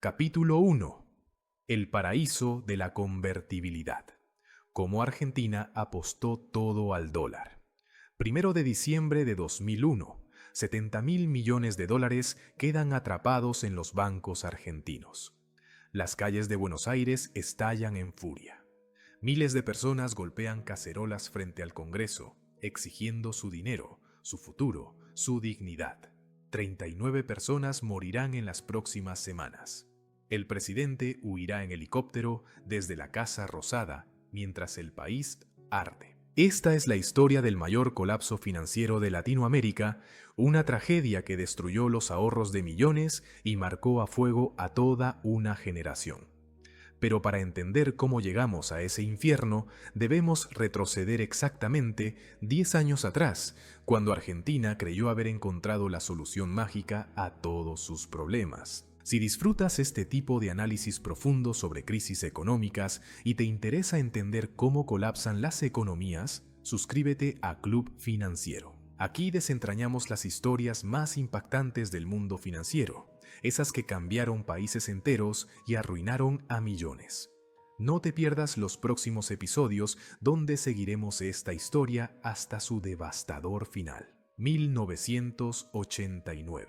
Capítulo 1. El paraíso de la convertibilidad. Cómo Argentina apostó todo al dólar. 1 de diciembre de 2001. 70.000 millones de dólares quedan atrapados en los bancos argentinos. Las calles de Buenos Aires estallan en furia. Miles de personas golpean cacerolas frente al Congreso, exigiendo su dinero, su futuro, su dignidad. 39 personas morirán en las próximas semanas. El presidente huirá en helicóptero desde la Casa Rosada mientras el país arde. Esta es la historia del mayor colapso financiero de Latinoamérica, una tragedia que destruyó los ahorros de millones y marcó a fuego a toda una generación. Pero para entender cómo llegamos a ese infierno, debemos retroceder exactamente 10 años atrás, cuando Argentina creyó haber encontrado la solución mágica a todos sus problemas. Si disfrutas este tipo de análisis profundo sobre crisis económicas y te interesa entender cómo colapsan las economías, suscríbete a Club Financiero. Aquí desentrañamos las historias más impactantes del mundo financiero, esas que cambiaron países enteros y arruinaron a millones. No te pierdas los próximos episodios donde seguiremos esta historia hasta su devastador final. 1989.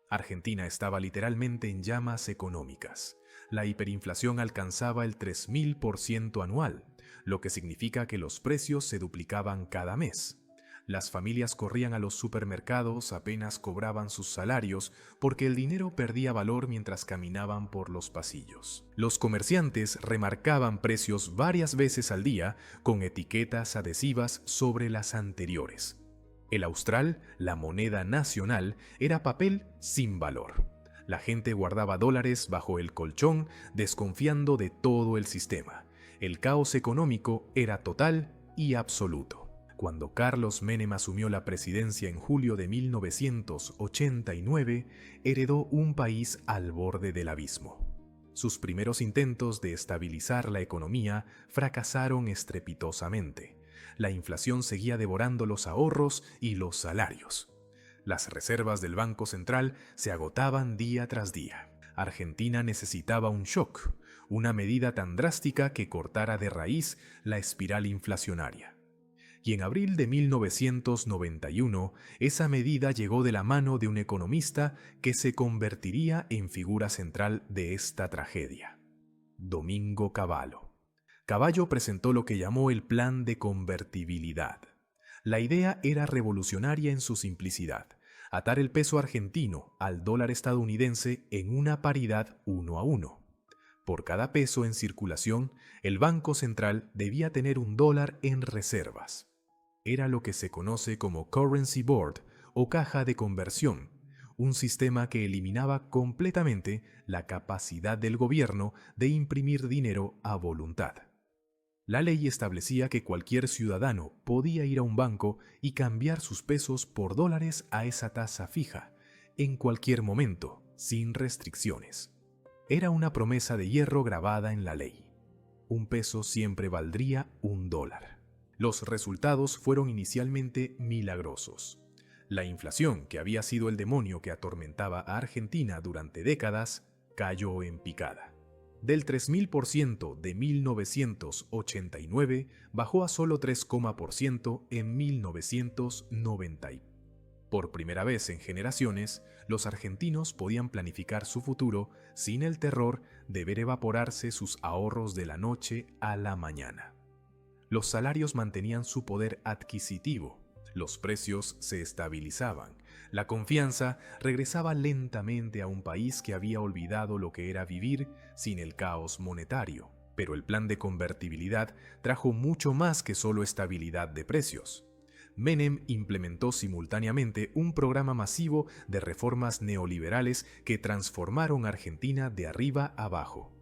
Argentina estaba literalmente en llamas económicas. La hiperinflación alcanzaba el 3000% anual, lo que significa que los precios se duplicaban cada mes. Las familias corrían a los supermercados apenas cobraban sus salarios porque el dinero perdía valor mientras caminaban por los pasillos. Los comerciantes remarcaban precios varias veces al día con etiquetas adhesivas sobre las anteriores. El austral, la moneda nacional, era papel sin valor. La gente guardaba dólares bajo el colchón, desconfiando de todo el sistema. El caos económico era total y absoluto. Cuando Carlos Menem asumió la presidencia en julio de 1989, heredó un país al borde del abismo. Sus primeros intentos de estabilizar la economía fracasaron estrepitosamente. La inflación seguía devorando los ahorros y los salarios. Las reservas del Banco Central se agotaban día tras día. Argentina necesitaba un shock, una medida tan drástica que cortara de raíz la espiral inflacionaria. Y en abril de 1991, esa medida llegó de la mano de un economista que se convertiría en figura central de esta tragedia: Domingo Cavallo. Cavallo presentó lo que llamó el Plan de Convertibilidad. La idea era revolucionaria en su simplicidad: atar el peso argentino al dólar estadounidense en una paridad 1-1. Por cada peso en circulación, el Banco Central debía tener un dólar en reservas. Era lo que se conoce como Currency Board o caja de conversión, un sistema que eliminaba completamente la capacidad del gobierno de imprimir dinero a voluntad. La ley establecía que cualquier ciudadano podía ir a un banco y cambiar sus pesos por dólares a esa tasa fija, en cualquier momento, sin restricciones. Era una promesa de hierro grabada en la ley. Un peso siempre valdría $1. Los resultados fueron inicialmente milagrosos. La inflación, que había sido el demonio que atormentaba a Argentina durante décadas, cayó en picada. Del 3000% de 1989 bajó a solo 3% en 1990. Por primera vez en generaciones, los argentinos podían planificar su futuro sin el terror de ver evaporarse sus ahorros de la noche a la mañana. Los salarios mantenían su poder adquisitivo, los precios se estabilizaban, la confianza regresaba lentamente a un país que había olvidado lo que era vivir sin el caos monetario. Pero el plan de convertibilidad trajo mucho más que solo estabilidad de precios. Menem implementó simultáneamente un programa masivo de reformas neoliberales que transformaron Argentina de arriba abajo.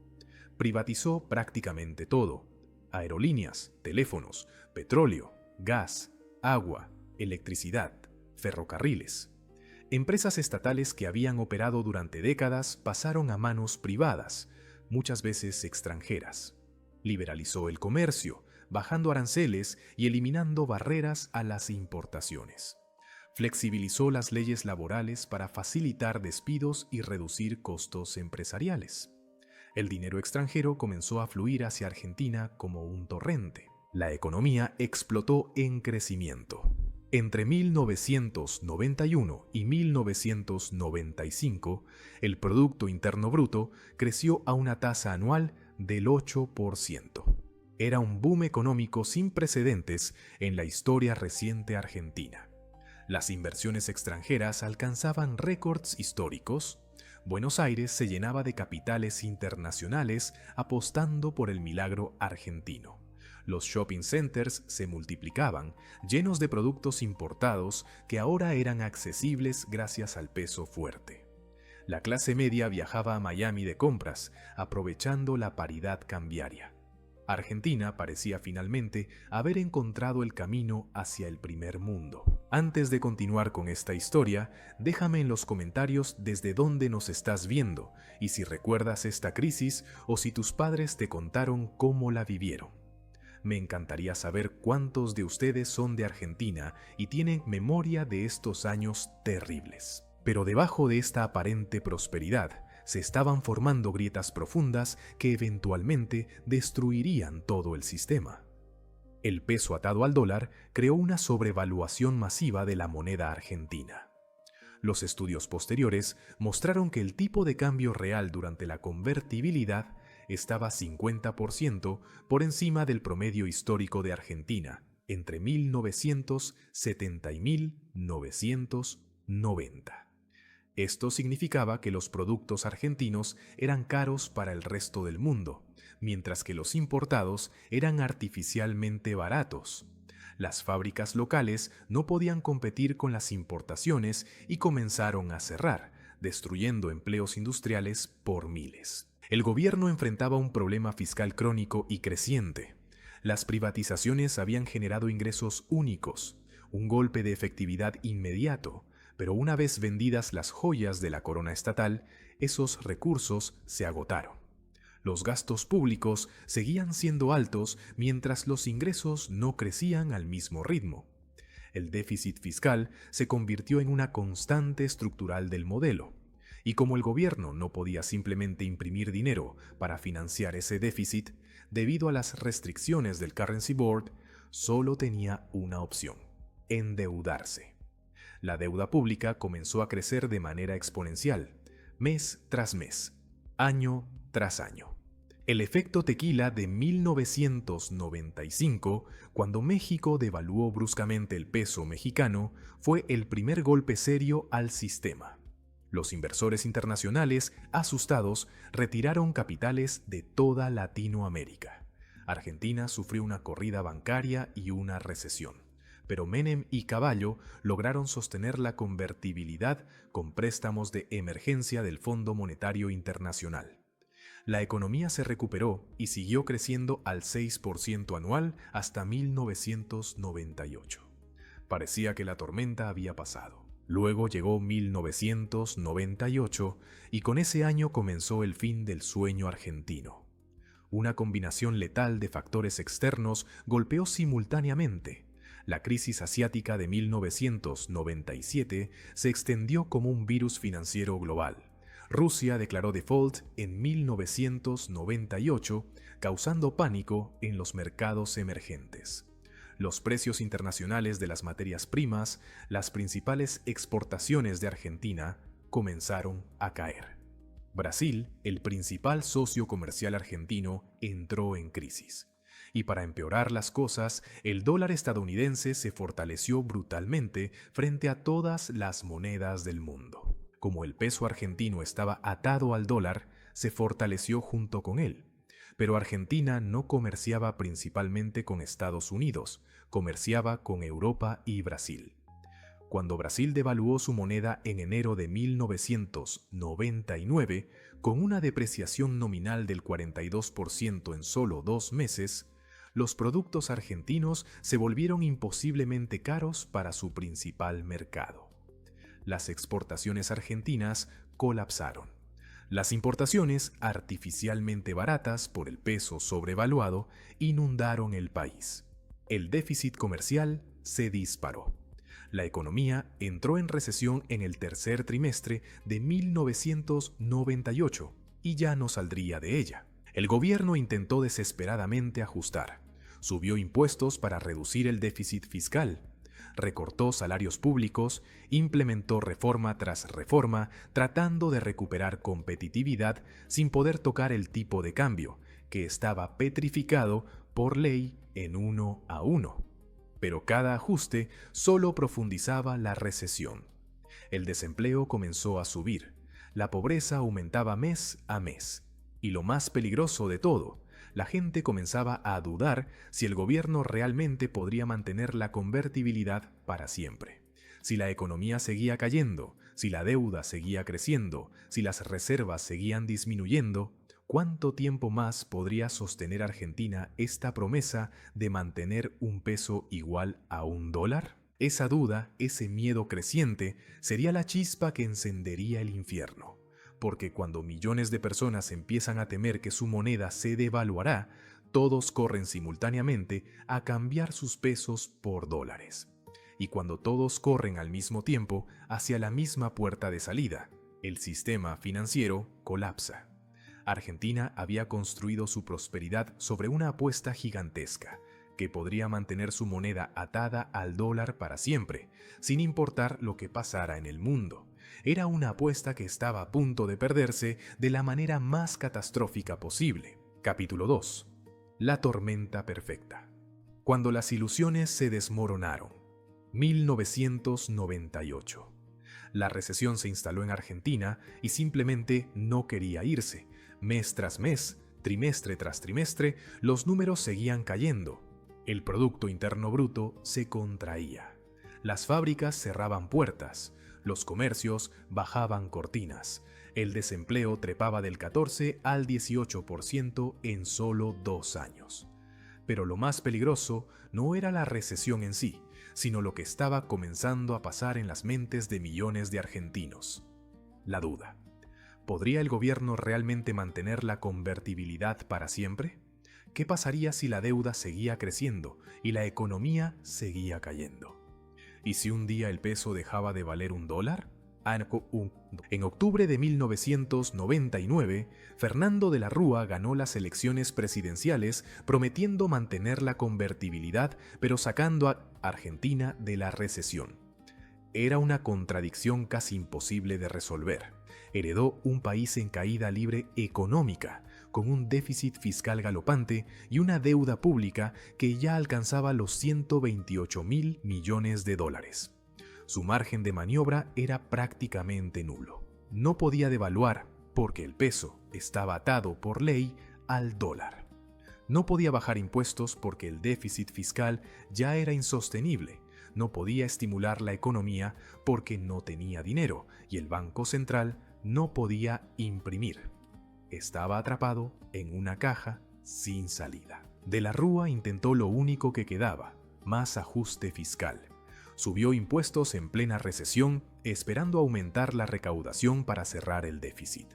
Privatizó prácticamente todo: aerolíneas, teléfonos, petróleo, gas, agua, electricidad, ferrocarriles. Empresas estatales que habían operado durante décadas pasaron a manos privadas, muchas veces extranjeras. Liberalizó el comercio, bajando aranceles y eliminando barreras a las importaciones. Flexibilizó las leyes laborales para facilitar despidos y reducir costos empresariales. El dinero extranjero comenzó a fluir hacia Argentina como un torrente. La economía explotó en crecimiento. Entre 1991 y 1995, el Producto Interno Bruto creció a una tasa anual del 8%. Era un boom económico sin precedentes en la historia reciente argentina. Las inversiones extranjeras alcanzaban récords históricos. Buenos Aires se llenaba de capitales internacionales apostando por el milagro argentino. Los shopping centers se multiplicaban, llenos de productos importados que ahora eran accesibles gracias al peso fuerte. La clase media viajaba a Miami de compras, aprovechando la paridad cambiaria. Argentina parecía finalmente haber encontrado el camino hacia el primer mundo. Antes de continuar con esta historia, déjame en los comentarios desde dónde nos estás viendo y si recuerdas esta crisis o si tus padres te contaron cómo la vivieron. Me encantaría saber cuántos de ustedes son de Argentina y tienen memoria de estos años terribles. Pero debajo de esta aparente prosperidad, se estaban formando grietas profundas que eventualmente destruirían todo el sistema. El peso atado al dólar creó una sobrevaluación masiva de la moneda argentina. Los estudios posteriores mostraron que el tipo de cambio real durante la convertibilidad estaba 50% por encima del promedio histórico de Argentina entre 1970 y 1990. Esto significaba que los productos argentinos eran caros para el resto del mundo, mientras que los importados eran artificialmente baratos. Las fábricas locales no podían competir con las importaciones y comenzaron a cerrar, destruyendo empleos industriales por miles. El gobierno enfrentaba un problema fiscal crónico y creciente. Las privatizaciones habían generado ingresos únicos, un golpe de efectividad inmediato, pero una vez vendidas las joyas de la corona estatal, esos recursos se agotaron. Los gastos públicos seguían siendo altos mientras los ingresos no crecían al mismo ritmo. El déficit fiscal se convirtió en una constante estructural del modelo. Y como el gobierno no podía simplemente imprimir dinero para financiar ese déficit, debido a las restricciones del Currency Board, solo tenía una opción: endeudarse. La deuda pública comenzó a crecer de manera exponencial, mes tras mes, año tras año. El efecto tequila de 1995, cuando México devaluó bruscamente el peso mexicano, fue el primer golpe serio al sistema. Los inversores internacionales, asustados, retiraron capitales de toda Latinoamérica. Argentina sufrió una corrida bancaria y una recesión, pero Menem y Cavallo lograron sostener la convertibilidad con préstamos de emergencia del Fondo Monetario Internacional. La economía se recuperó y siguió creciendo al 6% anual hasta 1998. Parecía que la tormenta había pasado. Luego llegó 1998 y con ese año comenzó el fin del sueño argentino. Una combinación letal de factores externos golpeó simultáneamente. La crisis asiática de 1997 se extendió como un virus financiero global. Rusia declaró default en 1998, causando pánico en los mercados emergentes. Los precios internacionales de las materias primas, las principales exportaciones de Argentina, comenzaron a caer. Brasil, el principal socio comercial argentino, entró en crisis. Y para empeorar las cosas, el dólar estadounidense se fortaleció brutalmente frente a todas las monedas del mundo. Como el peso argentino estaba atado al dólar, se fortaleció junto con él. Pero Argentina no comerciaba principalmente con Estados Unidos, comerciaba con Europa y Brasil. Cuando Brasil devaluó su moneda en enero de 1999, con una depreciación nominal del 42% en solo 2 meses, los productos argentinos se volvieron imposiblemente caros para su principal mercado. Las exportaciones argentinas colapsaron. Las importaciones, artificialmente baratas por el peso sobrevaluado, inundaron el país. El déficit comercial se disparó. La economía entró en recesión en el tercer trimestre de 1998 y ya no saldría de ella. El gobierno intentó desesperadamente ajustar. Subió impuestos para reducir el déficit fiscal, recortó salarios públicos, implementó reforma tras reforma, tratando de recuperar competitividad sin poder tocar el tipo de cambio, que estaba petrificado por ley en 1 a 1. Pero cada ajuste solo profundizaba la recesión. El desempleo comenzó a subir, la pobreza aumentaba mes a mes, y lo más peligroso de todo, la gente comenzaba a dudar si el gobierno realmente podría mantener la convertibilidad para siempre. Si la economía seguía cayendo, si la deuda seguía creciendo, si las reservas seguían disminuyendo, ¿cuánto tiempo más podría sostener Argentina esta promesa de mantener un peso igual a $1? Esa duda, ese miedo creciente, sería la chispa que encendería el infierno. Porque cuando millones de personas empiezan a temer que su moneda se devaluará, todos corren simultáneamente a cambiar sus pesos por dólares. Y cuando todos corren al mismo tiempo hacia la misma puerta de salida, el sistema financiero colapsa. Argentina había construido su prosperidad sobre una apuesta gigantesca, que podría mantener su moneda atada al dólar para siempre, sin importar lo que pasara en el mundo. Era una apuesta que estaba a punto de perderse de la manera más catastrófica posible. Capítulo 2. La tormenta perfecta. Cuando las ilusiones se desmoronaron. 1998. La recesión se instaló en Argentina y simplemente no quería irse. Mes tras mes, trimestre tras trimestre, los números seguían cayendo. El Producto Interno Bruto se contraía. Las fábricas cerraban puertas. Los comercios bajaban cortinas. El desempleo trepaba del 14 al 18% en solo 2 años. Pero lo más peligroso no era la recesión en sí, sino lo que estaba comenzando a pasar en las mentes de millones de argentinos. La duda. ¿Podría el gobierno realmente mantener la convertibilidad para siempre? ¿Qué pasaría si la deuda seguía creciendo y la economía seguía cayendo? ¿Y si un día el peso dejaba de valer $1? En octubre de 1999, Fernando de la Rúa ganó las elecciones presidenciales prometiendo mantener la convertibilidad, pero sacando a Argentina de la recesión. Era una contradicción casi imposible de resolver. Heredó un país en caída libre económica, con un déficit fiscal galopante y una deuda pública que ya alcanzaba los 128.000 millones de dólares. Su margen de maniobra era prácticamente nulo. No podía devaluar porque el peso estaba atado por ley al dólar. No podía bajar impuestos porque el déficit fiscal ya era insostenible. No podía estimular la economía porque no tenía dinero y el Banco Central no podía imprimir. Estaba atrapado en una caja sin salida. De la Rúa intentó lo único que quedaba, más ajuste fiscal. Subió impuestos en plena recesión, esperando aumentar la recaudación para cerrar el déficit.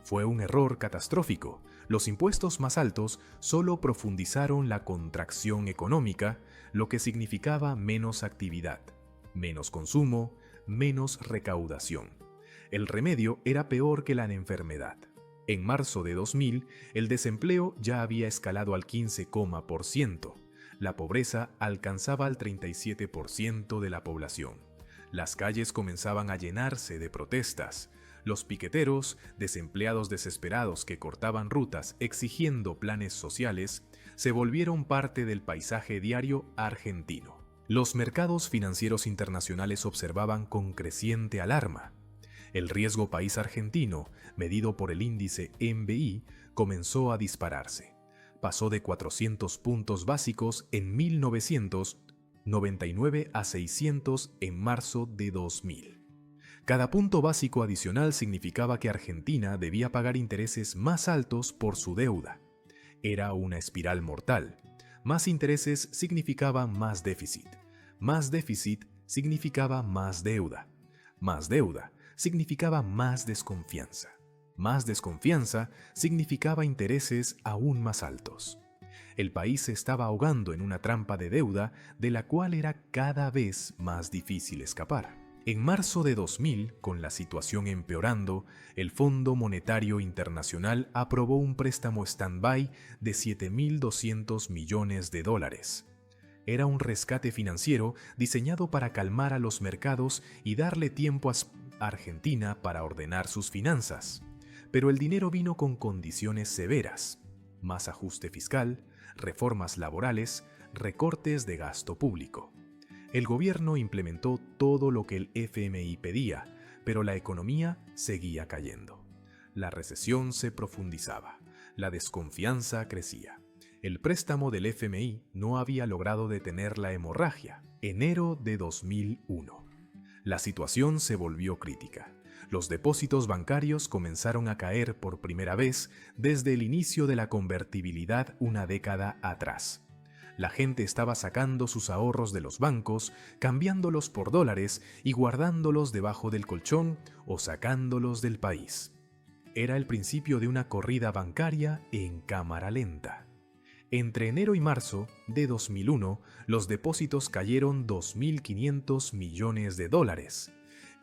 Fue un error catastrófico. Los impuestos más altos solo profundizaron la contracción económica, lo que significaba menos actividad, menos consumo, menos recaudación. El remedio era peor que la enfermedad. En marzo de 2000, el desempleo ya había escalado al 15%. La pobreza alcanzaba al 37% de la población. Las calles comenzaban a llenarse de protestas. Los piqueteros, desempleados desesperados que cortaban rutas exigiendo planes sociales, se volvieron parte del paisaje diario argentino. Los mercados financieros internacionales observaban con creciente alarma. El riesgo país argentino, medido por el índice MBI, comenzó a dispararse. Pasó de 400 puntos básicos en 1999 a 600 en marzo de 2000. Cada punto básico adicional significaba que Argentina debía pagar intereses más altos por su deuda. Era una espiral mortal. Más intereses significaban más déficit. Más déficit significaba más deuda. Más deuda significaba más desconfianza. Más desconfianza significaba intereses aún más altos. El país se estaba ahogando en una trampa de deuda de la cual era cada vez más difícil escapar. En marzo de 2000, con la situación empeorando, el Fondo Monetario Internacional aprobó un préstamo stand-by de $7.200 millones. Era un rescate financiero diseñado para calmar a los mercados y darle tiempo a Argentina para ordenar sus finanzas. Pero el dinero vino con condiciones severas: más ajuste fiscal, reformas laborales, recortes de gasto público. El gobierno implementó todo lo que el FMI pedía, pero la economía seguía cayendo. La recesión se profundizaba, la desconfianza crecía. El préstamo del FMI no había logrado detener la hemorragia. Enero de 2001. La situación se volvió crítica. Los depósitos bancarios comenzaron a caer por primera vez desde el inicio de la convertibilidad una década atrás. La gente estaba sacando sus ahorros de los bancos, cambiándolos por dólares y guardándolos debajo del colchón o sacándolos del país. Era el principio de una corrida bancaria en cámara lenta. Entre enero y marzo de 2001, los depósitos cayeron $2.500 millones.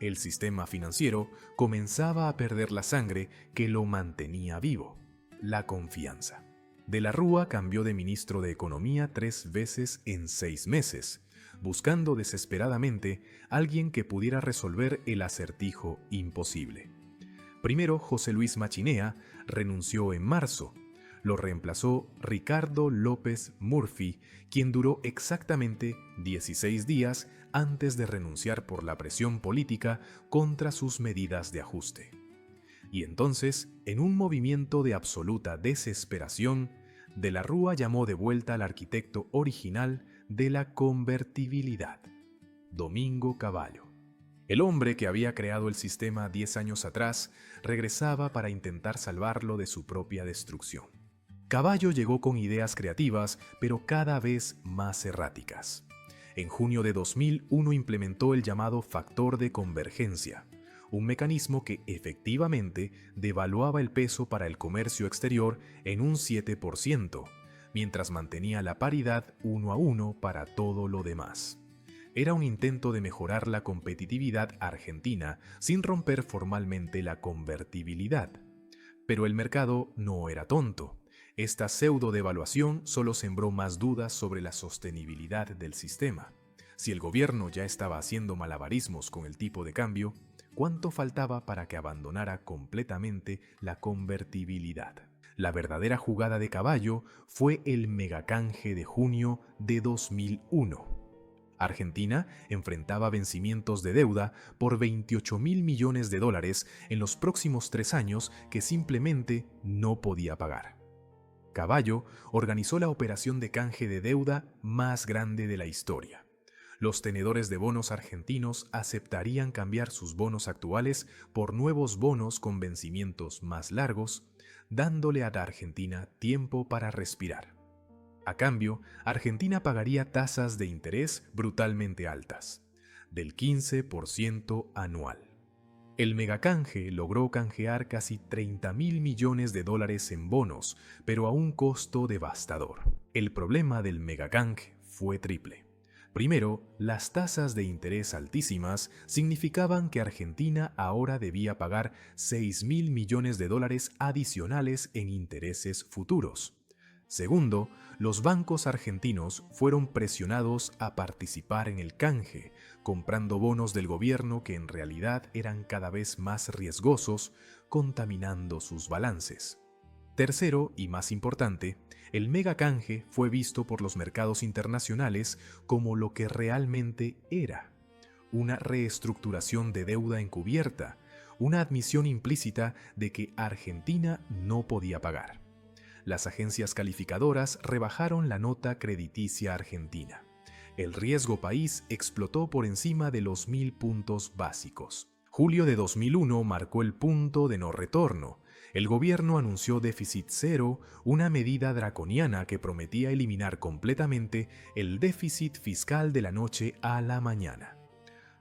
El sistema financiero comenzaba a perder la sangre que lo mantenía vivo: la confianza. De la Rúa cambió de ministro de Economía 3 veces en 6 meses, buscando desesperadamente alguien que pudiera resolver el acertijo imposible. Primero, José Luis Machinea renunció en marzo. Lo reemplazó Ricardo López Murphy, quien duró exactamente 16 días antes de renunciar por la presión política contra sus medidas de ajuste. Y entonces, en un movimiento de absoluta desesperación, De la Rúa llamó de vuelta al arquitecto original de la convertibilidad, Domingo Cavallo. El hombre que había creado el sistema 10 años atrás regresaba para intentar salvarlo de su propia destrucción. Cavallo llegó con ideas creativas, pero cada vez más erráticas. En junio de 2001 implementó el llamado factor de convergencia, un mecanismo que efectivamente devaluaba el peso para el comercio exterior en un 7%, mientras mantenía la paridad 1 a 1 para todo lo demás. Era un intento de mejorar la competitividad argentina sin romper formalmente la convertibilidad. Pero el mercado no era tonto. Esta pseudo-devaluación solo sembró más dudas sobre la sostenibilidad del sistema. Si el gobierno ya estaba haciendo malabarismos con el tipo de cambio, ¿cuánto faltaba para que abandonara completamente la convertibilidad? La verdadera jugada de Cavallo fue el megacanje de junio de 2001. Argentina enfrentaba vencimientos de deuda por $28.000 millones en los próximos 3 años que simplemente no podía pagar. Cavallo organizó la operación de canje de deuda más grande de la historia. Los tenedores de bonos argentinos aceptarían cambiar sus bonos actuales por nuevos bonos con vencimientos más largos, dándole a la Argentina tiempo para respirar. A cambio, Argentina pagaría tasas de interés brutalmente altas, del 15% anual. El megacanje logró canjear casi $30.000 millones en bonos, pero a un costo devastador. El problema del megacanje fue triple. Primero, las tasas de interés altísimas significaban que Argentina ahora debía pagar $6.000 millones adicionales en intereses futuros. Segundo, los bancos argentinos fueron presionados a participar en el canje, comprando bonos del gobierno que en realidad eran cada vez más riesgosos, contaminando sus balances. Tercero, y más importante, el megacanje fue visto por los mercados internacionales como lo que realmente era: una reestructuración de deuda encubierta, una admisión implícita de que Argentina no podía pagar. Las agencias calificadoras rebajaron la nota crediticia argentina. El riesgo país explotó por encima de los 1.000 puntos básicos. Julio de 2001 marcó el punto de no retorno. El gobierno anunció déficit cero, una medida draconiana que prometía eliminar completamente el déficit fiscal de la noche a la mañana.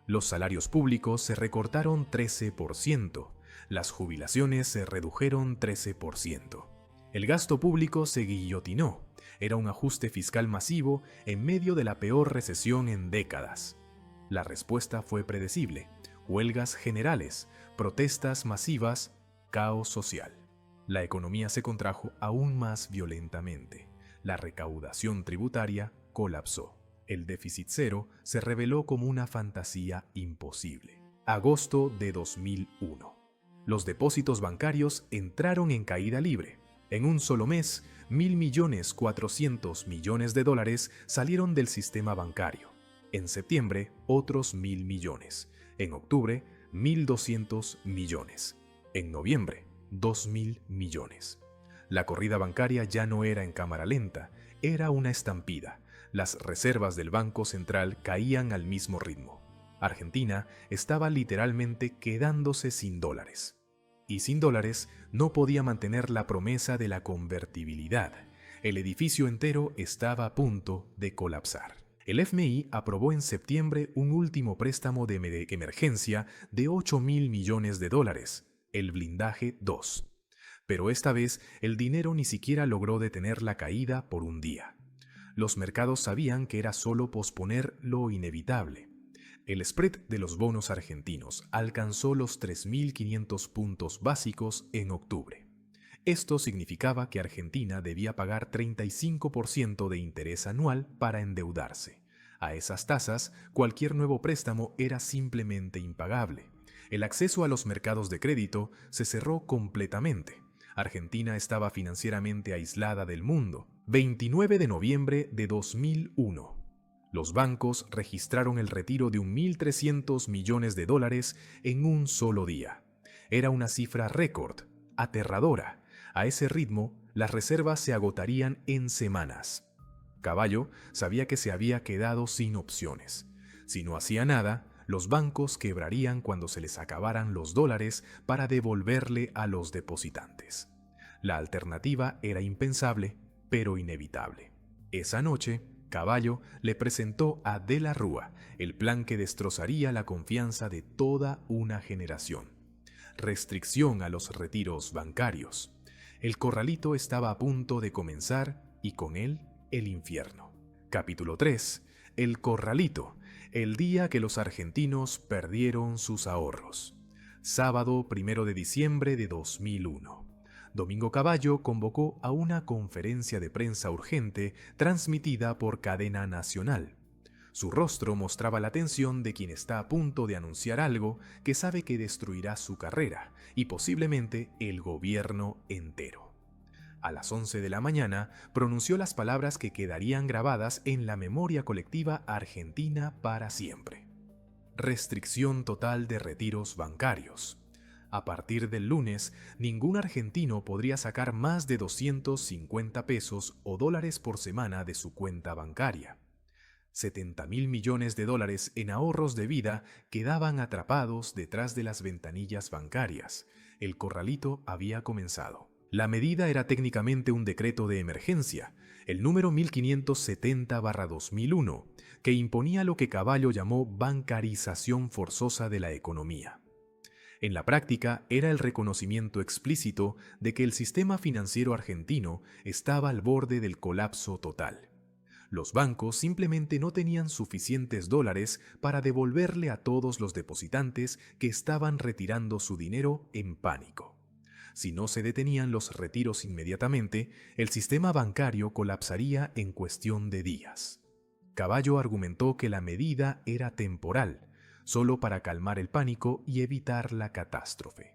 Los salarios públicos se recortaron 13%, las jubilaciones se redujeron 13%. El gasto público se guillotinó. Era un ajuste fiscal masivo en medio de la peor recesión en décadas. La respuesta fue predecible: huelgas generales, protestas masivas, caos social. La economía se contrajo aún más violentamente. La recaudación tributaria colapsó. El déficit cero se reveló como una fantasía imposible. Agosto de 2001. Los depósitos bancarios entraron en caída libre. En un solo mes, 1.400 millones de dólares salieron del sistema bancario. En septiembre, otros 1.000 millones. En octubre, 1.200 millones. En noviembre, 2.000 millones. La corrida bancaria ya no era en cámara lenta, era una estampida. Las reservas del Banco Central caían al mismo ritmo. Argentina estaba literalmente quedándose sin dólares. Y sin dólares no podía mantener la promesa de la convertibilidad. El edificio entero estaba a punto de colapsar. El FMI aprobó en septiembre un último préstamo de emergencia de 8.000 millones de dólares, el blindaje 2. Pero esta vez el dinero ni siquiera logró detener la caída por un día. Los mercados sabían que era solo posponer lo inevitable. El spread de los bonos argentinos alcanzó los 3.500 puntos básicos en octubre. Esto significaba que Argentina debía pagar 35% de interés anual para endeudarse. A esas tasas, cualquier nuevo préstamo era simplemente impagable. El acceso a los mercados de crédito se cerró completamente. Argentina estaba financieramente aislada del mundo. 29 de noviembre de 2001. Los bancos registraron el retiro de 1.300 millones de dólares en un solo día. Era una cifra récord, aterradora. A ese ritmo, las reservas se agotarían en semanas. Caballo sabía que se había quedado sin opciones. Si no hacía nada, los bancos quebrarían cuando se les acabaran los dólares para devolverle a los depositantes. La alternativa era impensable, pero inevitable. Esa noche, Caballo le presentó a De la Rúa el plan que destrozaría la confianza de toda una generación. Restricción a los retiros bancarios. El corralito estaba a punto de comenzar y con él el infierno. Capítulo 3. El corralito. El día que los argentinos perdieron sus ahorros. Sábado 1 de diciembre de 2001. Domingo Caballo convocó a una conferencia de prensa urgente transmitida por cadena nacional. Su rostro mostraba la tensión de quien está a punto de anunciar algo que sabe que destruirá su carrera y posiblemente el gobierno entero. A las 11 de la mañana pronunció las palabras que quedarían grabadas en la memoria colectiva argentina para siempre. Restricción total de retiros bancarios. A partir del lunes, ningún argentino podría sacar más de 250 pesos o dólares por semana de su cuenta bancaria. 70.000 millones de dólares en ahorros de vida quedaban atrapados detrás de las ventanillas bancarias. El corralito había comenzado. La medida era técnicamente un decreto de emergencia, el número 1570/2001, que imponía lo que Caballo llamó bancarización forzosa de la economía. En la práctica, era el reconocimiento explícito de que el sistema financiero argentino estaba al borde del colapso total. Los bancos simplemente no tenían suficientes dólares para devolverle a todos los depositantes que estaban retirando su dinero en pánico. Si no se detenían los retiros inmediatamente, el sistema bancario colapsaría en cuestión de días. Caballo argumentó que la medida era temporal, solo para calmar el pánico y evitar la catástrofe.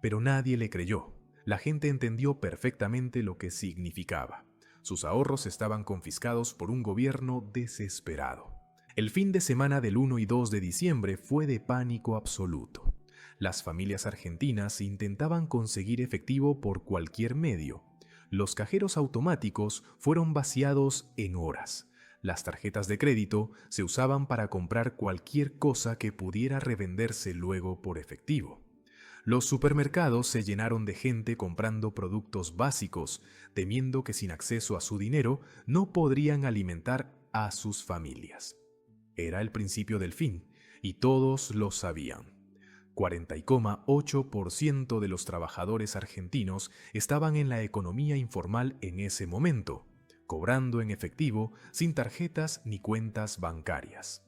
Pero nadie le creyó. La gente entendió perfectamente lo que significaba. Sus ahorros estaban confiscados por un gobierno desesperado. El fin de semana del 1 y 2 de diciembre fue de pánico absoluto. Las familias argentinas intentaban conseguir efectivo por cualquier medio. Los cajeros automáticos fueron vaciados en horas. Las tarjetas de crédito se usaban para comprar cualquier cosa que pudiera revenderse luego por efectivo. Los supermercados se llenaron de gente comprando productos básicos, temiendo que sin acceso a su dinero no podrían alimentar a sus familias. Era el principio del fin, y todos lo sabían. 40,8% de los trabajadores argentinos estaban en la economía informal en ese momento, cobrando en efectivo sin tarjetas ni cuentas bancarias.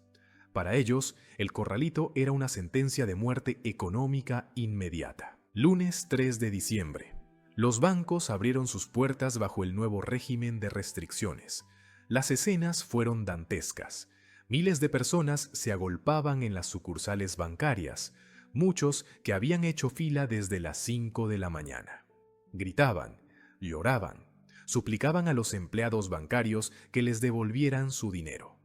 Para ellos, el corralito era una sentencia de muerte económica inmediata. Lunes 3 de diciembre. Los bancos abrieron sus puertas bajo el nuevo régimen de restricciones. Las escenas fueron dantescas. Miles de personas se agolpaban en las sucursales bancarias, muchos que habían hecho fila desde las 5 de la mañana. Gritaban, lloraban, suplicaban a los empleados bancarios que les devolvieran su dinero.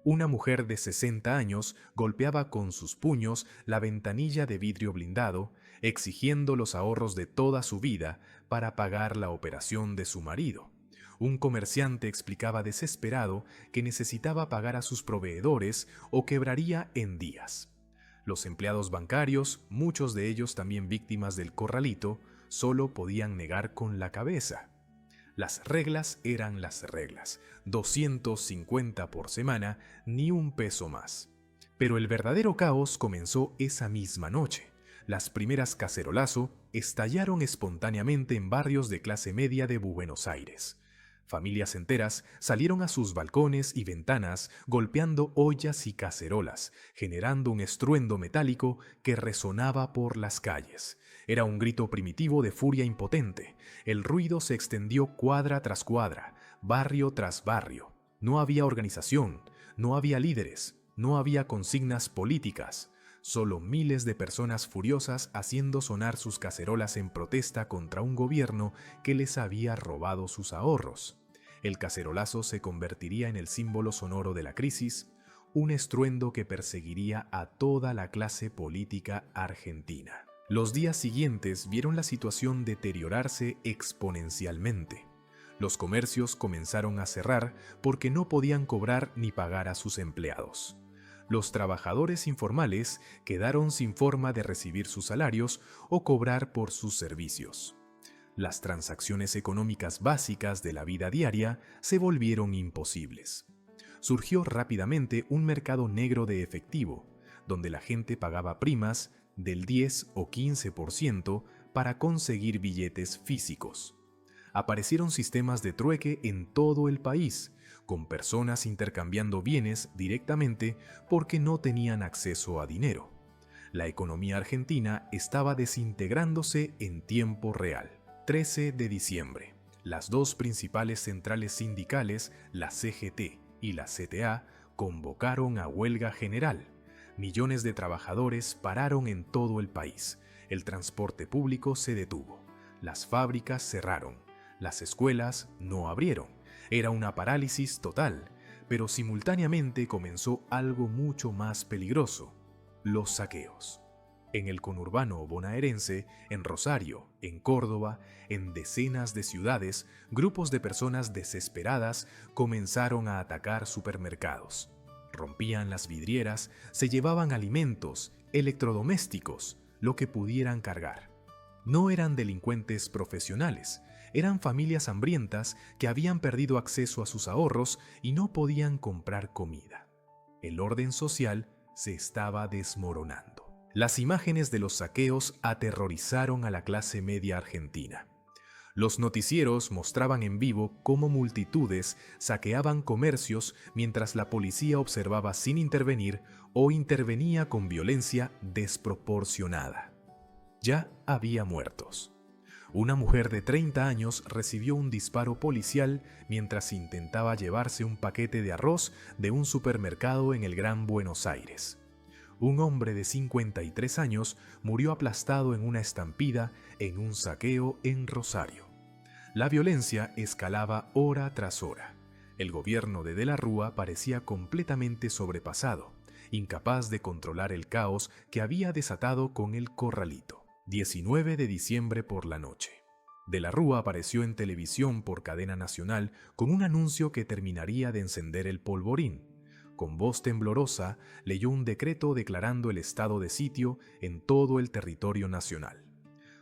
Una mujer de 60 años golpeaba con sus puños la ventanilla de vidrio blindado, exigiendo los ahorros de toda su vida para pagar la operación de su marido. Un comerciante explicaba desesperado que necesitaba pagar a sus proveedores o quebraría en días. Los empleados bancarios, muchos de ellos también víctimas del corralito, solo podían negar con la cabeza. Las reglas eran las reglas, 250 por semana, ni un peso más. Pero el verdadero caos comenzó esa misma noche. Las primeras cacerolazo estallaron espontáneamente en barrios de clase media de Buenos Aires. Familias enteras salieron a sus balcones y ventanas golpeando ollas y cacerolas, generando un estruendo metálico que resonaba por las calles. Era un grito primitivo de furia impotente. El ruido se extendió cuadra tras cuadra, barrio tras barrio. No había organización, no había líderes, no había consignas políticas. Solo miles de personas furiosas haciendo sonar sus cacerolas en protesta contra un gobierno que les había robado sus ahorros. El cacerolazo se convertiría en el símbolo sonoro de la crisis, un estruendo que perseguiría a toda la clase política argentina. Los días siguientes vieron la situación deteriorarse exponencialmente. Los comercios comenzaron a cerrar porque no podían cobrar ni pagar a sus empleados. Los trabajadores informales quedaron sin forma de recibir sus salarios o cobrar por sus servicios. Las transacciones económicas básicas de la vida diaria se volvieron imposibles. Surgió rápidamente un mercado negro de efectivo, donde la gente pagaba primas del 10 o 15% para conseguir billetes físicos. Aparecieron sistemas de trueque en todo el país, con personas intercambiando bienes directamente porque no tenían acceso a dinero. La economía argentina estaba desintegrándose en tiempo real. 13 de diciembre. Las dos principales centrales sindicales, la CGT y la CTA, convocaron a huelga general. Millones de trabajadores pararon en todo el país. El transporte público se detuvo. Las fábricas cerraron. Las escuelas no abrieron. Era una parálisis total, pero simultáneamente comenzó algo mucho más peligroso: los saqueos. En el conurbano bonaerense, en Rosario, en Córdoba, en decenas de ciudades, grupos de personas desesperadas comenzaron a atacar supermercados. Rompían las vidrieras, se llevaban alimentos, electrodomésticos, lo que pudieran cargar. No eran delincuentes profesionales, eran familias hambrientas que habían perdido acceso a sus ahorros y no podían comprar comida. El orden social se estaba desmoronando. Las imágenes de los saqueos aterrorizaron a la clase media argentina. Los noticieros mostraban en vivo cómo multitudes saqueaban comercios mientras la policía observaba sin intervenir o intervenía con violencia desproporcionada. Ya había muertos. Una mujer de 30 años recibió un disparo policial mientras intentaba llevarse un paquete de arroz de un supermercado en el Gran Buenos Aires. Un hombre de 53 años murió aplastado en una estampida en un saqueo en Rosario. La violencia escalaba hora tras hora. El gobierno de la Rúa parecía completamente sobrepasado, incapaz de controlar el caos que había desatado con el corralito. 19 de diciembre por la noche. De la Rúa apareció en televisión por cadena nacional con un anuncio que terminaría de encender el polvorín. Con voz temblorosa leyó un decreto declarando el estado de sitio en todo el territorio nacional.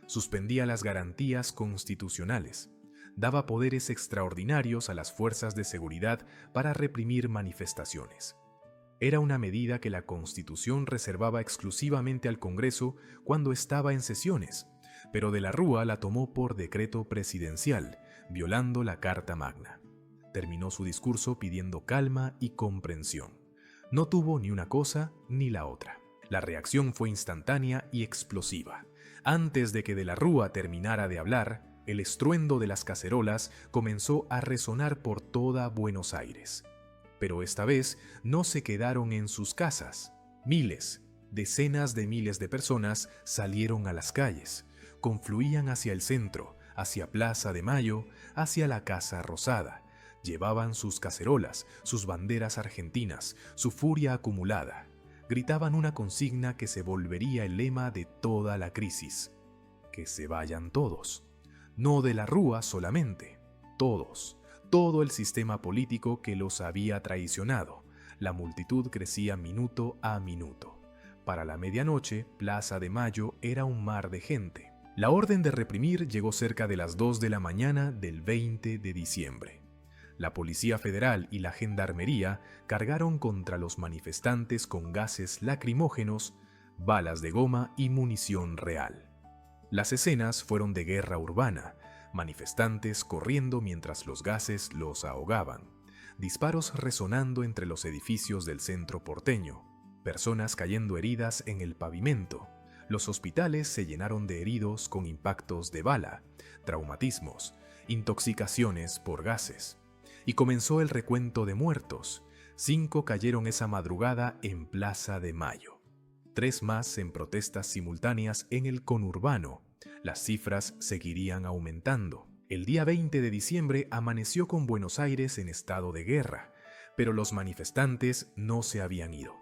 Suspendía las garantías constitucionales. Daba poderes extraordinarios a las fuerzas de seguridad para reprimir manifestaciones. Era una medida que la Constitución reservaba exclusivamente al Congreso cuando estaba en sesiones, pero de la Rúa la tomó por decreto presidencial, violando la Carta Magna. Terminó su discurso pidiendo calma y comprensión. No tuvo ni una cosa ni la otra. La reacción fue instantánea y explosiva. Antes de que De la Rúa terminara de hablar, el estruendo de las cacerolas comenzó a resonar por toda Buenos Aires. Pero esta vez no se quedaron en sus casas. Miles, decenas de miles de personas salieron a las calles, confluían hacia el centro, hacia Plaza de Mayo, hacia la Casa Rosada. Llevaban sus cacerolas, sus banderas argentinas, su furia acumulada. Gritaban una consigna que se volvería el lema de toda la crisis: que se vayan todos. No De la Rúa solamente, todos, todo el sistema político que los había traicionado. La multitud crecía minuto a minuto. Para la medianoche, Plaza de Mayo era un mar de gente. La orden de reprimir llegó cerca de las 2 de la mañana del 20 de diciembre. La Policía Federal y la Gendarmería cargaron contra los manifestantes con gases lacrimógenos, balas de goma y munición real. Las escenas fueron de guerra urbana, manifestantes corriendo mientras los gases los ahogaban, disparos resonando entre los edificios del centro porteño, personas cayendo heridas en el pavimento. Los hospitales se llenaron de heridos con impactos de bala, traumatismos, intoxicaciones por gases. Y comenzó el recuento de muertos. 5 cayeron esa madrugada en Plaza de Mayo. 3 más en protestas simultáneas en el conurbano. Las cifras seguirían aumentando. El día 20 de diciembre amaneció con Buenos Aires en estado de guerra, pero los manifestantes no se habían ido.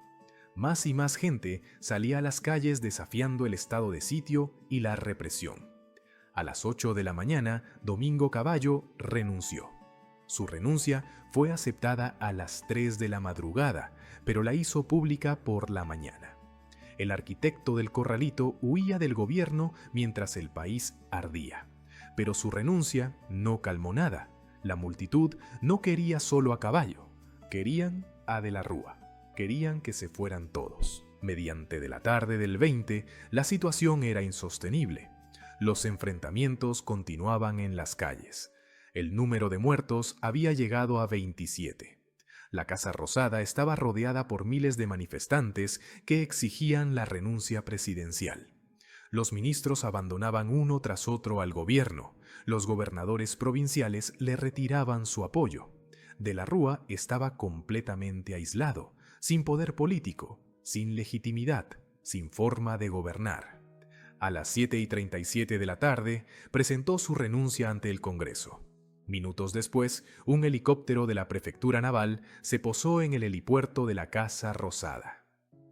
Más y más gente salía a las calles desafiando el estado de sitio y la represión. A las 8 de la mañana, Domingo Cavallo renunció. Su renuncia fue aceptada a las 3 de la madrugada, pero la hizo pública por la mañana. El arquitecto del Corralito huía del gobierno mientras el país ardía. Pero su renuncia no calmó nada. La multitud no quería solo a Cavallo, querían a De la Rúa. Querían que se fueran todos. Mediante de la tarde del 20, la situación era insostenible. Los enfrentamientos continuaban en las calles. El número de muertos había llegado a 27. La Casa Rosada estaba rodeada por miles de manifestantes que exigían la renuncia presidencial. Los ministros abandonaban uno tras otro al gobierno. Los gobernadores provinciales le retiraban su apoyo. De la Rúa estaba completamente aislado, sin poder político, sin legitimidad, sin forma de gobernar. A las 7:37 de la tarde presentó su renuncia ante el Congreso. Minutos después, un helicóptero de la Prefectura Naval se posó en el helipuerto de la Casa Rosada.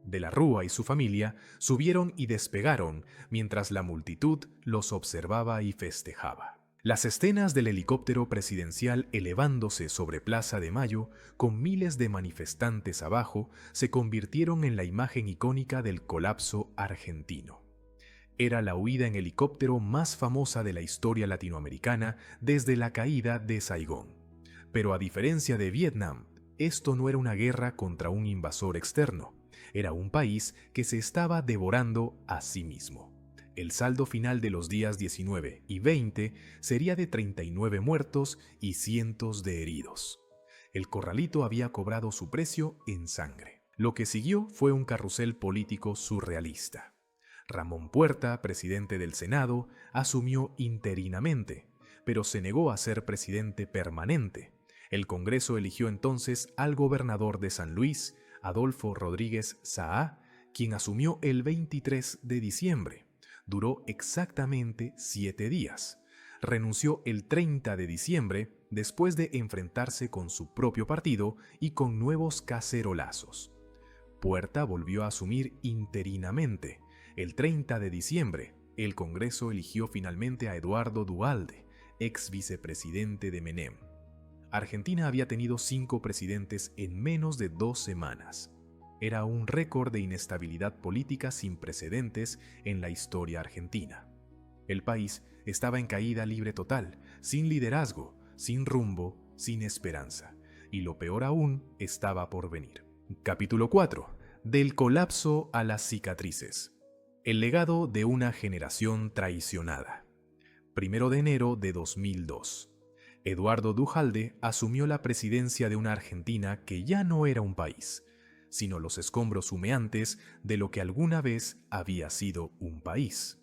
De la Rúa y su familia subieron y despegaron mientras la multitud los observaba y festejaba. Las escenas del helicóptero presidencial elevándose sobre Plaza de Mayo, con miles de manifestantes abajo, se convirtieron en la imagen icónica del colapso argentino. Era la huida en helicóptero más famosa de la historia latinoamericana desde la caída de Saigón. Pero a diferencia de Vietnam, esto no era una guerra contra un invasor externo, era un país que se estaba devorando a sí mismo. El saldo final de los días 19 y 20 sería de 39 muertos y cientos de heridos. El Corralito había cobrado su precio en sangre. Lo que siguió fue un carrusel político surrealista. Ramón Puerta, presidente del Senado, asumió interinamente, pero se negó a ser presidente permanente. El Congreso eligió entonces al gobernador de San Luis, Adolfo Rodríguez Saá, quien asumió el 23 de diciembre. Duró exactamente 7 días. Renunció el 30 de diciembre después de enfrentarse con su propio partido y con nuevos cacerolazos. Puerta volvió a asumir interinamente. El 30 de diciembre, el Congreso eligió finalmente a Eduardo Duhalde, ex vicepresidente de Menem. Argentina había tenido 5 presidentes en menos de 2 semanas. Era un récord de inestabilidad política sin precedentes en la historia argentina. El país estaba en caída libre total, sin liderazgo, sin rumbo, sin esperanza. Y lo peor aún estaba por venir. Capítulo 4. Del colapso a las cicatrices. El legado de una generación traicionada. 1 de enero de 2002. Eduardo Duhalde asumió la presidencia de una Argentina que ya no era un país. sino los escombros humeantes de lo que alguna vez había sido un país.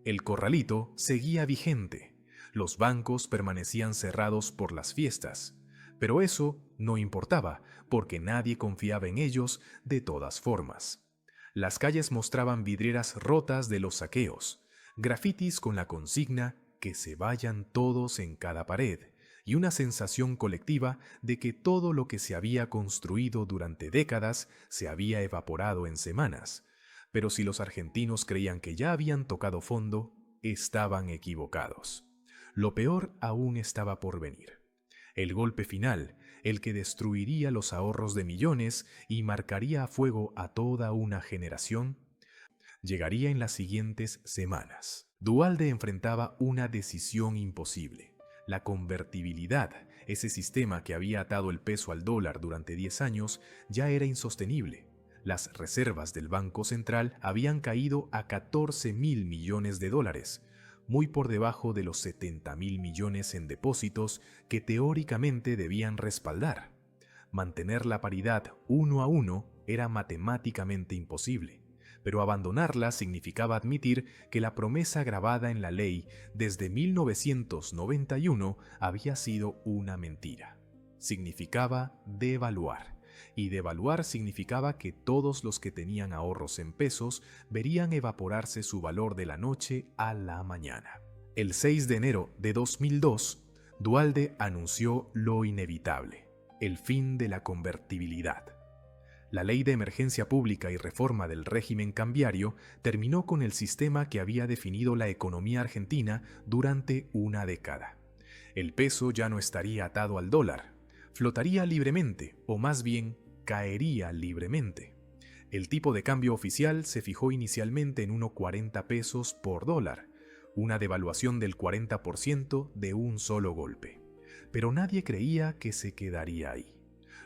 El corralito seguía vigente. Los bancos permanecían cerrados por las fiestas, pero eso no importaba porque nadie confiaba en ellos de todas formas. Las calles mostraban vidrieras rotas de los saqueos, grafitis con la consigna "que se vayan todos" en cada pared, y una sensación colectiva de que todo lo que se había construido durante décadas se había evaporado en semanas. Pero si los argentinos creían que ya habían tocado fondo, estaban equivocados. Lo peor aún estaba por venir. El golpe final, el que destruiría los ahorros de millones y marcaría a fuego a toda una generación, llegaría en las siguientes semanas. Duhalde enfrentaba una decisión imposible. La convertibilidad, ese sistema que había atado el peso al dólar durante 10 años, ya era insostenible. Las reservas del Banco Central habían caído a 14.000 millones de dólares, muy por debajo de los 70.000 millones en depósitos que teóricamente debían respaldar. Mantener la paridad 1 a 1 era matemáticamente imposible, pero abandonarla significaba admitir que la promesa grabada en la ley desde 1991 había sido una mentira. Significaba devaluar. Y devaluar significaba que todos los que tenían ahorros en pesos verían evaporarse su valor de la noche a la mañana. El 6 de enero de 2002, Duhalde anunció lo inevitable: el fin de la convertibilidad. La Ley de Emergencia Pública y Reforma del Régimen Cambiario terminó con el sistema que había definido la economía argentina durante una década. El peso ya no estaría atado al dólar. Flotaría libremente, o más bien, caería libremente. El tipo de cambio oficial se fijó inicialmente en 1,40 pesos por dólar, una devaluación del 40% de un solo golpe. Pero nadie creía que se quedaría ahí.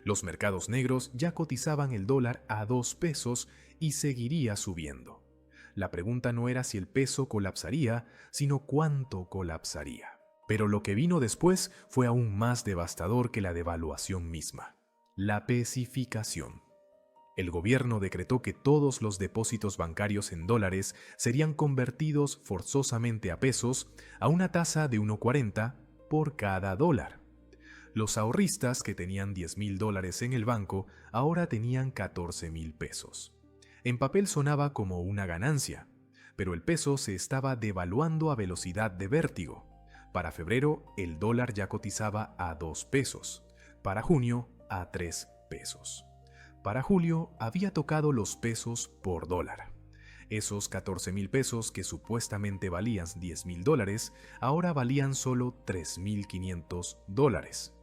Los mercados negros ya cotizaban el dólar a 2 pesos y seguiría subiendo. La pregunta no era si el peso colapsaría, sino cuánto colapsaría. Pero lo que vino después fue aún más devastador que la devaluación misma: la pesificación. El gobierno decretó que todos los depósitos bancarios en dólares serían convertidos forzosamente a pesos a una tasa de 1,40 por cada dólar. Los ahorristas que tenían 10.000 dólares en el banco ahora tenían 14.000 pesos. En papel sonaba como una ganancia, pero el peso se estaba devaluando a velocidad de vértigo. Para febrero, el dólar ya cotizaba a 2 pesos. Para junio, a 3 pesos. Para julio, había tocado los pesos por dólar. Esos 14.000 pesos que supuestamente valían 10.000 dólares, ahora valían solo 3.500 dólares.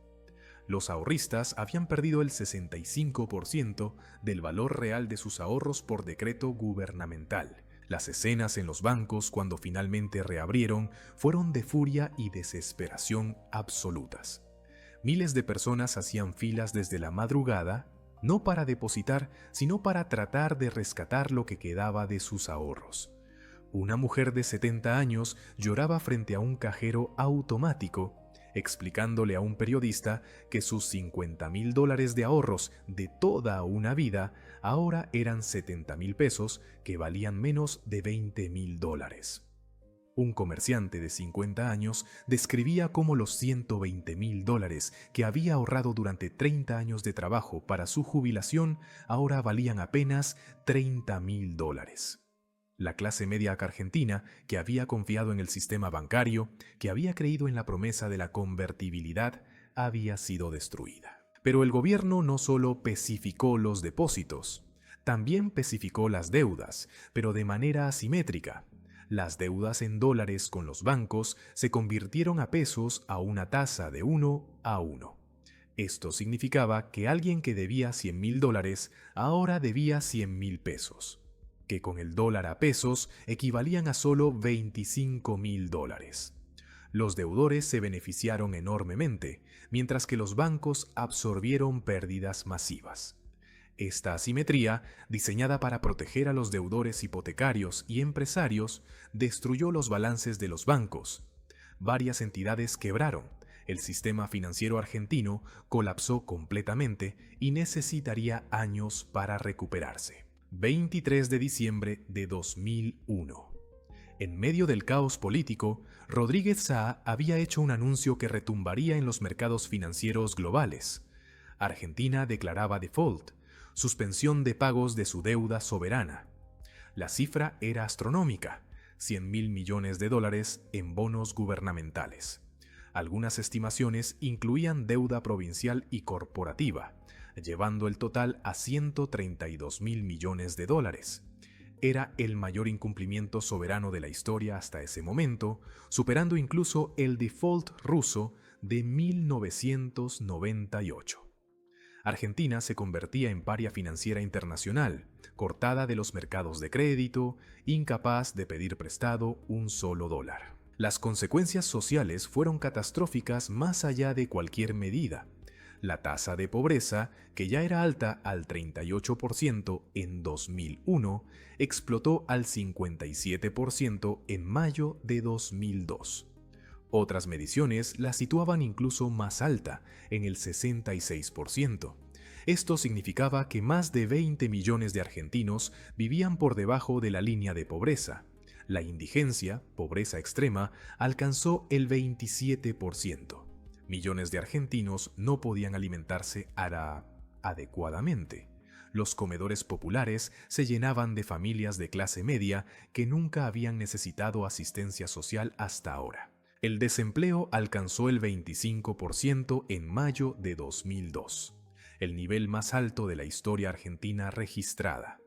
Los ahorristas habían perdido el 65% del valor real de sus ahorros por decreto gubernamental. Las escenas en los bancos cuando finalmente reabrieron fueron de furia y desesperación absolutas. Miles de personas hacían filas desde la madrugada, no para depositar, sino para tratar de rescatar lo que quedaba de sus ahorros. Una mujer de 70 años lloraba frente a un cajero automático, explicándole a un periodista que sus 50.000 dólares de ahorros de toda una vida ahora eran 70.000 pesos que valían menos de 20.000 dólares. Un comerciante de 50 años describía cómo los 120.000 dólares que había ahorrado durante 30 años de trabajo para su jubilación ahora valían apenas 30.000 dólares. La clase media argentina, que había confiado en el sistema bancario, que había creído en la promesa de la convertibilidad, había sido destruida. Pero el gobierno no solo pesificó los depósitos, también pesificó las deudas, pero de manera asimétrica. Las deudas en dólares con los bancos se convirtieron a pesos a una tasa de 1 a 1. Esto significaba que alguien que debía 100.000 dólares ahora debía 100.000 pesos. Que con el dólar a pesos equivalían a solo 25.000 dólares. Los deudores se beneficiaron enormemente, mientras que los bancos absorbieron pérdidas masivas. Esta asimetría, diseñada para proteger a los deudores hipotecarios y empresarios, destruyó los balances de los bancos. Varias entidades quebraron. El sistema financiero argentino colapsó completamente y necesitaría años para recuperarse. 23 de diciembre de 2001. En medio del caos político, Rodríguez Saá había hecho un anuncio que retumbaría en los mercados financieros globales. Argentina declaraba default, suspensión de pagos de su deuda soberana. La cifra era astronómica, $100.000 millones en bonos gubernamentales. Algunas estimaciones incluían deuda provincial y corporativa, llevando el total a $132.000 millones. Era el mayor incumplimiento soberano de la historia hasta ese momento, superando incluso el default ruso de 1998. Argentina se convertía en paria financiera internacional, cortada de los mercados de crédito, incapaz de pedir prestado un solo dólar. Las consecuencias sociales fueron catastróficas más allá de cualquier medida. La tasa de pobreza, que ya era alta al 38% en 2001, explotó al 57% en mayo de 2002. Otras mediciones la situaban incluso más alta, en el 66%. Esto significaba que más de 20 millones de argentinos vivían por debajo de la línea de pobreza. La indigencia, pobreza extrema, alcanzó el 27%. Millones de argentinos no podían alimentarse adecuadamente. Los comedores populares se llenaban de familias de clase media que nunca habían necesitado asistencia social hasta ahora. El desempleo alcanzó el 25% en mayo de 2002, el nivel más alto de la historia argentina registrada.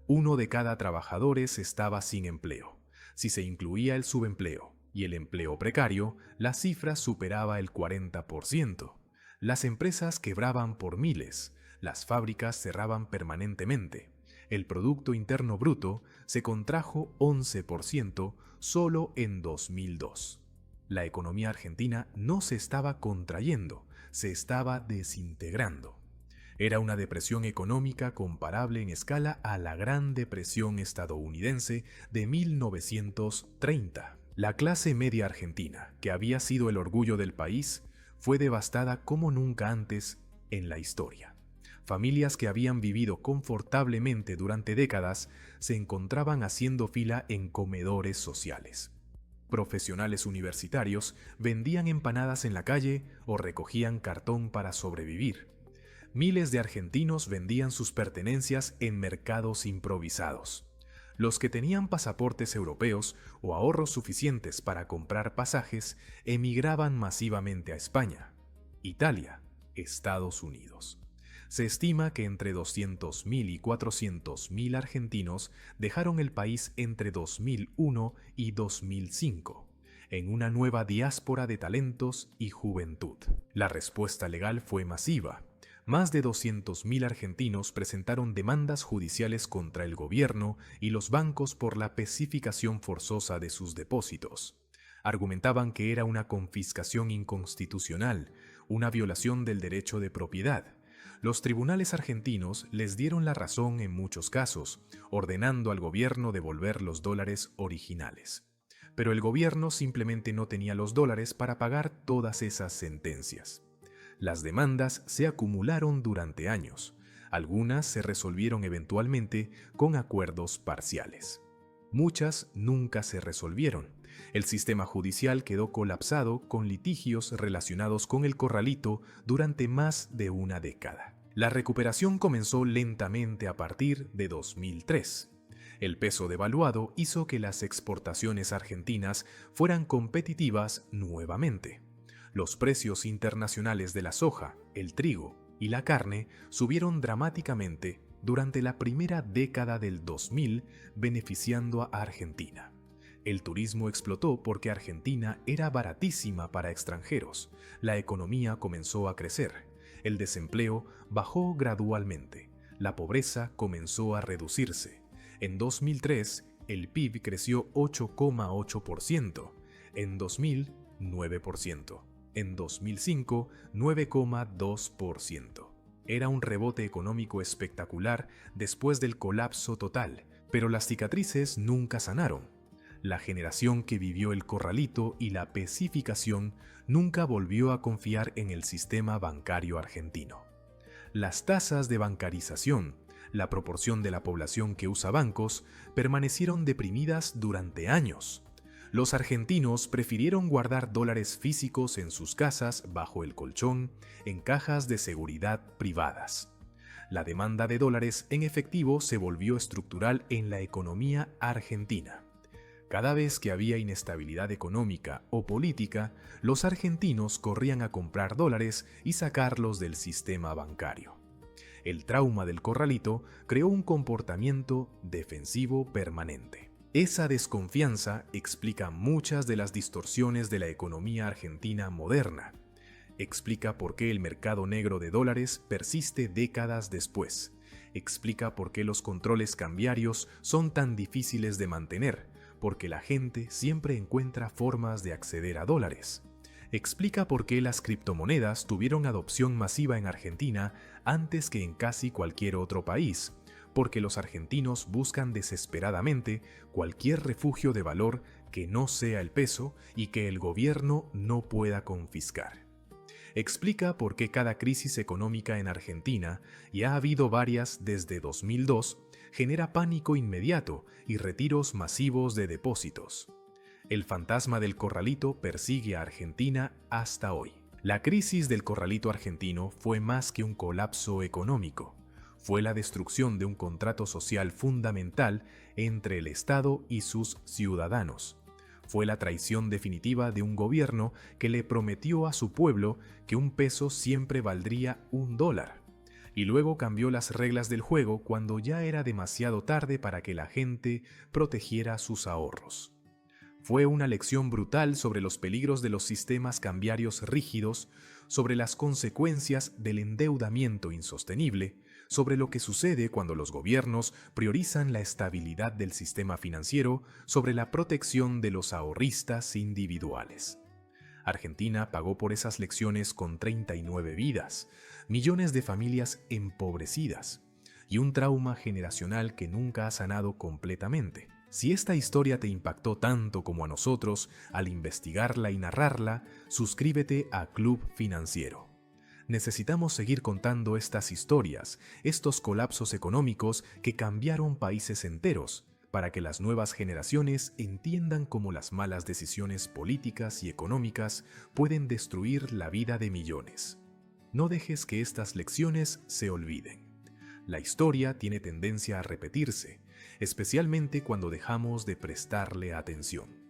1 de cada trabajadores estaba sin empleo. Si se incluía el subempleo y el empleo precario, la cifra superaba el 40%. Las empresas quebraban por miles, las fábricas cerraban permanentemente. El Producto Interno Bruto se contrajo 11% solo en 2002. La economía argentina no se estaba contrayendo, se estaba desintegrando. Era una depresión económica comparable en escala a la Gran Depresión estadounidense de 1930. La clase media argentina, que había sido el orgullo del país, fue devastada como nunca antes en la historia. Familias que habían vivido confortablemente durante décadas se encontraban haciendo fila en comedores sociales. Profesionales universitarios vendían empanadas en la calle o recogían cartón para sobrevivir. Miles de argentinos vendían sus pertenencias en mercados improvisados. Los que tenían pasaportes europeos o ahorros suficientes para comprar pasajes emigraban masivamente a España, Italia, Estados Unidos. Se estima que entre 200.000 y 400.000 argentinos dejaron el país entre 2001 y 2005, en una nueva diáspora de talentos y juventud. La respuesta legal fue masiva. Más de 200.000 argentinos presentaron demandas judiciales contra el gobierno y los bancos por la pacificación forzosa de sus depósitos. Argumentaban que era una confiscación inconstitucional, una violación del derecho de propiedad. Los tribunales argentinos les dieron la razón en muchos casos, ordenando al gobierno devolver los dólares originales. Pero el gobierno simplemente no tenía los dólares para pagar todas esas sentencias. Las demandas se acumularon durante años. Algunas se resolvieron eventualmente con acuerdos parciales. Muchas nunca se resolvieron. El sistema judicial quedó colapsado con litigios relacionados con el corralito durante más de una década. La recuperación comenzó lentamente a partir de 2003. El peso devaluado hizo que las exportaciones argentinas fueran competitivas nuevamente. Los precios internacionales de la soja, el trigo y la carne subieron dramáticamente durante la primera década del 2000, beneficiando a Argentina. El turismo explotó porque Argentina era baratísima para extranjeros. La economía comenzó a crecer. El desempleo bajó gradualmente. La pobreza comenzó a reducirse. En 2003, el PIB creció 8,8%. En 2000, 9%. En 2005, 9,2%. Era un rebote económico espectacular después del colapso total, pero las cicatrices nunca sanaron. La generación que vivió el corralito y la pacificación nunca volvió a confiar en el sistema bancario argentino. Las tasas de bancarización, la proporción de la población que usa bancos, permanecieron deprimidas durante años. Los argentinos prefirieron guardar dólares físicos en sus casas bajo el colchón, en cajas de seguridad privadas. La demanda de dólares en efectivo se volvió estructural en la economía argentina. Cada vez que había inestabilidad económica o política, los argentinos corrían a comprar dólares y sacarlos del sistema bancario. El trauma del corralito creó un comportamiento defensivo permanente. Esa desconfianza explica muchas de las distorsiones de la economía argentina moderna. Explica por qué el mercado negro de dólares persiste décadas después. Explica por qué los controles cambiarios son tan difíciles de mantener, porque la gente siempre encuentra formas de acceder a dólares. Explica por qué las criptomonedas tuvieron adopción masiva en Argentina antes que en casi cualquier otro país, porque los argentinos buscan desesperadamente cualquier refugio de valor que no sea el peso y que el gobierno no pueda confiscar. Explica por qué cada crisis económica en Argentina, y ha habido varias desde 2002, genera pánico inmediato y retiros masivos de depósitos. El fantasma del corralito persigue a Argentina hasta hoy. La crisis del corralito argentino fue más que un colapso económico. Fue la destrucción de un contrato social fundamental entre el Estado y sus ciudadanos. Fue la traición definitiva de un gobierno que le prometió a su pueblo que un peso siempre valdría $1. Y luego cambió las reglas del juego cuando ya era demasiado tarde para que la gente protegiera sus ahorros. Fue una lección brutal sobre los peligros de los sistemas cambiarios rígidos, sobre las consecuencias del endeudamiento insostenible, sobre lo que sucede cuando los gobiernos priorizan la estabilidad del sistema financiero sobre la protección de los ahorristas individuales. Argentina pagó por esas lecciones con 39 vidas, millones de familias empobrecidas y un trauma generacional que nunca ha sanado completamente. Si esta historia te impactó tanto como a nosotros al investigarla y narrarla, suscríbete a Club Financiero. Necesitamos seguir contando estas historias, estos colapsos económicos que cambiaron países enteros, para que las nuevas generaciones entiendan cómo las malas decisiones políticas y económicas pueden destruir la vida de millones. No dejes que estas lecciones se olviden. La historia tiene tendencia a repetirse, especialmente cuando dejamos de prestarle atención.